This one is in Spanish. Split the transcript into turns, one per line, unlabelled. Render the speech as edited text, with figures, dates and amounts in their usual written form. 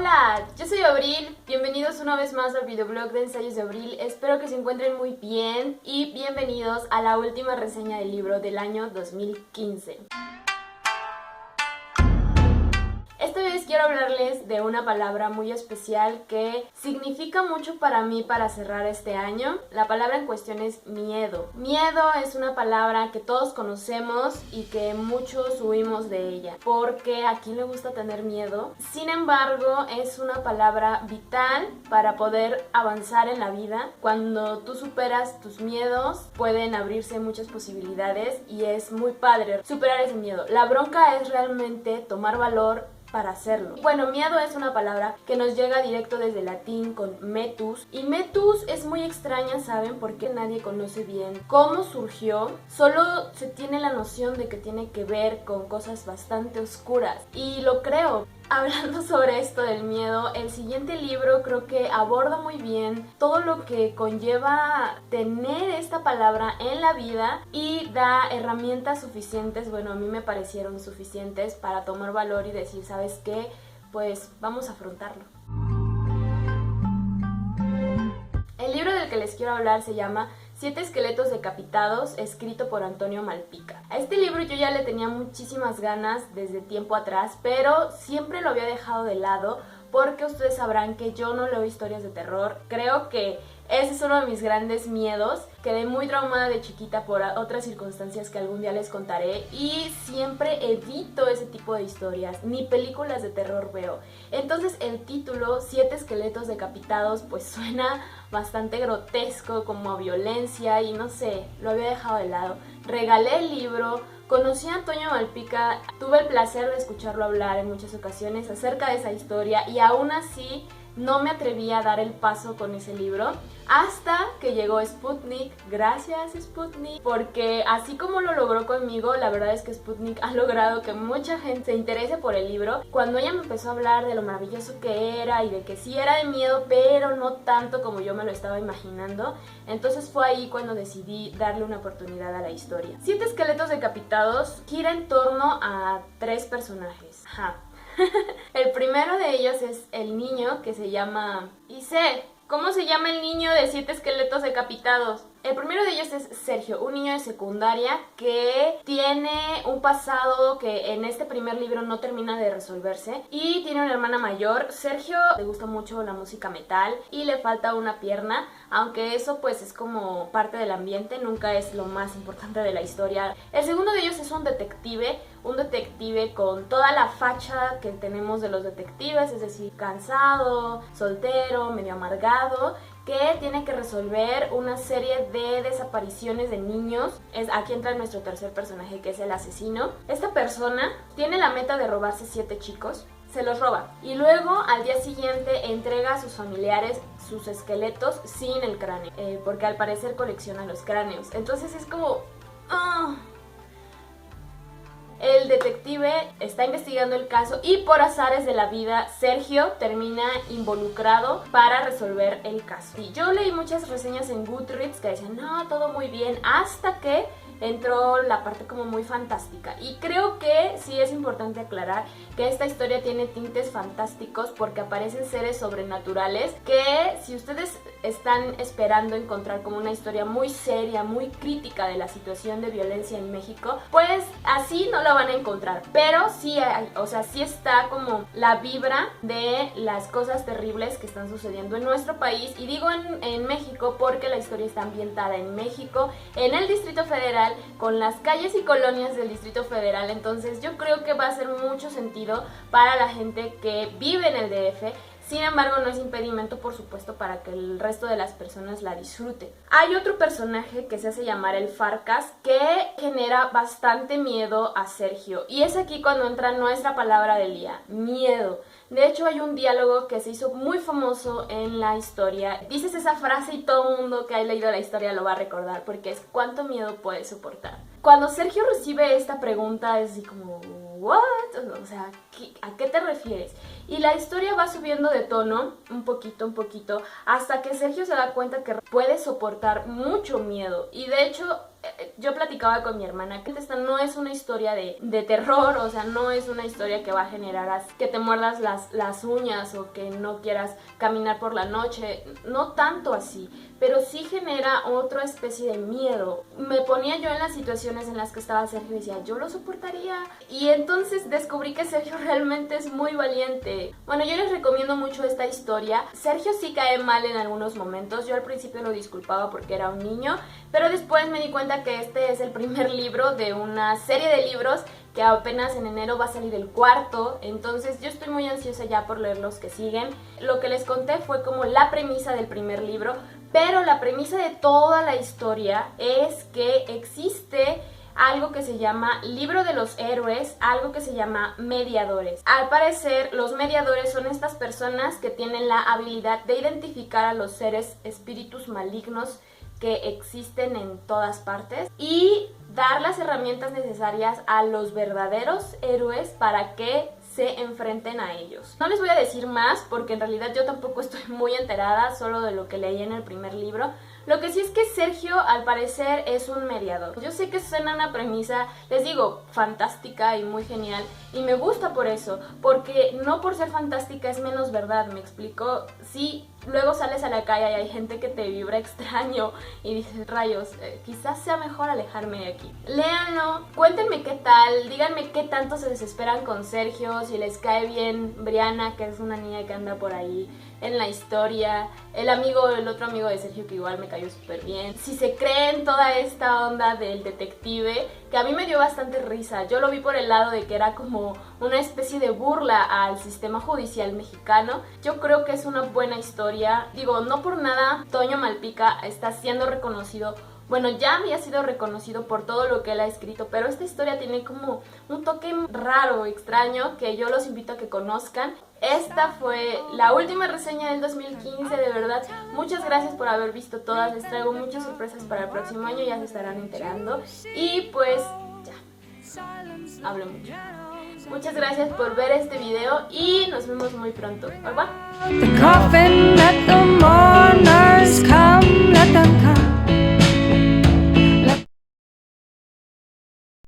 Hola, yo soy Abril, bienvenidos una vez más al videoblog de ensayos de Abril, espero que se encuentren muy bien y bienvenidos a la última reseña del libro del año 2015. Esta vez quiero hablarles de una palabra muy especial que significa mucho para mí para cerrar este año. La palabra en cuestión es miedo. Miedo es una palabra que todos conocemos y que muchos huimos de ella, porque ¿a quién le gusta tener miedo? Sin embargo, es una palabra vital para poder avanzar en la vida. Cuando tú superas tus miedos, pueden abrirse muchas posibilidades y es muy padre superar ese miedo. La bronca es realmente tomar valor para hacerlo. Bueno, miedo es una palabra que nos llega directo desde el latín con metus, y metus es muy extraña, ¿saben? Porque nadie conoce bien cómo surgió, solo se tiene la noción de que tiene que ver con cosas bastante oscuras, y lo creo. Hablando sobre esto del miedo, el siguiente libro creo que aborda muy bien todo lo que conlleva tener esta palabra en la vida y da herramientas suficientes, bueno, a mí me parecieron suficientes para tomar valor y decir, ¿sabes qué? Pues vamos a afrontarlo. El libro del que les quiero hablar se llama 7 esqueletos decapitados, escrito por Antonio Malpica. A este libro yo ya le tenía muchísimas ganas desde tiempo atrás, pero siempre lo había dejado de lado porque ustedes sabrán que yo no leo historias de terror. Creo que ese es uno de mis grandes miedos. Quedé muy traumada de chiquita por otras circunstancias que algún día les contaré y siempre evito ese tipo de historias, ni películas de terror veo. Entonces el título, 7 esqueletos decapitados, pues suena bastante grotesco, como a violencia y no sé, lo había dejado de lado. Regalé el libro. Conocí a Antonio Malpica, tuve el placer de escucharlo hablar en muchas ocasiones acerca de esa historia y aún así no me atreví a dar el paso con ese libro hasta que llegó Sputnik. Gracias Sputnik, porque así como lo logró conmigo, la verdad es que Sputnik ha logrado que mucha gente se interese por el libro. Cuando ella me empezó a hablar de lo maravilloso que era y de que sí era de miedo, pero no tanto como yo me lo estaba imaginando, entonces fue ahí cuando decidí darle una oportunidad a la historia. 7 esqueletos decapitados gira en torno a 3 personajes. El primero de ellos es el niño que se llama Ise. ¿Cómo se llama el niño de 7 esqueletos decapitados? El primero de ellos es Sergio, un niño de secundaria que tiene un pasado que en este primer libro no termina de resolverse y tiene una hermana mayor. Sergio le gusta mucho la música metal y le falta una pierna, aunque eso pues es como parte del ambiente, nunca es lo más importante de la historia. El segundo de ellos es un detective con toda la facha que tenemos de los detectives, es decir, cansado, soltero, medio amargado, que tiene que resolver una serie de desapariciones de niños. Aquí entra nuestro tercer personaje, que es el asesino. Esta persona tiene la meta de robarse 7 chicos, se los roba y luego al día siguiente entrega a sus familiares sus esqueletos sin el cráneo, porque al parecer colecciona los cráneos. Entonces es como... El detective está investigando el caso y por azares de la vida Sergio termina involucrado para resolver el caso. Y yo leí muchas reseñas en Goodreads que decían, no, todo muy bien, hasta que entró la parte como muy fantástica. Y creo que sí es importante aclarar que esta historia tiene tintes fantásticos porque aparecen seres sobrenaturales que si ustedes están esperando encontrar como una historia muy seria, muy crítica de la situación de violencia en México, pues así no la van a encontrar. Pero sí hay, o sea, sí está como la vibra de las cosas terribles que están sucediendo en nuestro país. Y digo en México porque la historia está ambientada en México, en el Distrito Federal, con las calles y colonias del Distrito Federal. Entonces yo creo que va a hacer mucho sentido para la gente que vive en el DF. Sin embargo, no es impedimento, por supuesto, para que el resto de las personas la disfruten. Hay otro personaje que se hace llamar el Farcas, que genera bastante miedo a Sergio. Y es aquí cuando entra nuestra palabra del día, miedo. De hecho, hay un diálogo que se hizo muy famoso en la historia. Dices esa frase y todo el mundo que haya leído la historia lo va a recordar, porque es ¿cuánto miedo puedes soportar? Cuando Sergio recibe esta pregunta es así como, ¿what? O sea, ¿a qué te refieres? Y la historia va subiendo de tono un poquito, hasta que Sergio se da cuenta que puede soportar mucho miedo. Y de hecho, yo platicaba con mi hermana que esta no es una historia de terror, o sea, no es una historia que va a generar que te muerdas las uñas o que no quieras caminar por la noche, no tanto así, pero sí genera otra especie de miedo. Me ponía yo en las situaciones en las que estaba Sergio y decía, yo lo soportaría. Y entonces descubrí que Sergio realmente es muy valiente. Bueno, yo les recomiendo mucho esta historia. Sergio sí cae mal en algunos momentos. Yo al principio lo disculpaba porque era un niño, pero después me di cuenta que este es el primer libro de una serie de libros que apenas en enero va a salir el cuarto, entonces yo estoy muy ansiosa ya por leer los que siguen. Lo que les conté fue como la premisa del primer libro, pero la premisa de toda la historia es que existe algo que se llama libro de los héroes, algo que se llama mediadores. Al parecer, los mediadores son estas personas que tienen la habilidad de identificar a los seres espíritus malignos que existen en todas partes y dar las herramientas necesarias a los verdaderos héroes para que se enfrenten a ellos. No les voy a decir más porque en realidad yo tampoco estoy muy enterada, solo de lo que leí en el primer libro. Lo que sí es que Sergio al parecer es un mediador. Yo sé que suena una premisa, les digo, fantástica y muy genial, y me gusta por eso, porque no por ser fantástica es menos verdad, ¿me explico? Sí, luego sales a la calle y hay gente que te vibra extraño y dices, rayos, quizás sea mejor alejarme de aquí. Léanlo, cuéntenme qué tal, díganme qué tanto se desesperan con Sergio, si les cae bien Brianna, que es una niña que anda por ahí en la historia, el otro amigo de Sergio que igual me cayó súper bien, si se creen toda esta onda del detective, que a mí me dio bastante risa. Yo lo vi por el lado de que era como una especie de burla al sistema judicial mexicano. Yo creo que es una buena historia, digo, no por nada Toño Malpica está siendo reconocido. Bueno, ya había sido reconocido por todo lo que él ha escrito, pero esta historia tiene como un toque raro, extraño, que yo los invito a que conozcan. Esta fue la última reseña del 2015, de verdad. Muchas gracias por haber visto todas, les traigo muchas sorpresas para el próximo año, ya se estarán enterando. Y pues, ya, hablo mucho. Muchas gracias por ver este video y nos vemos muy pronto. Bye bye.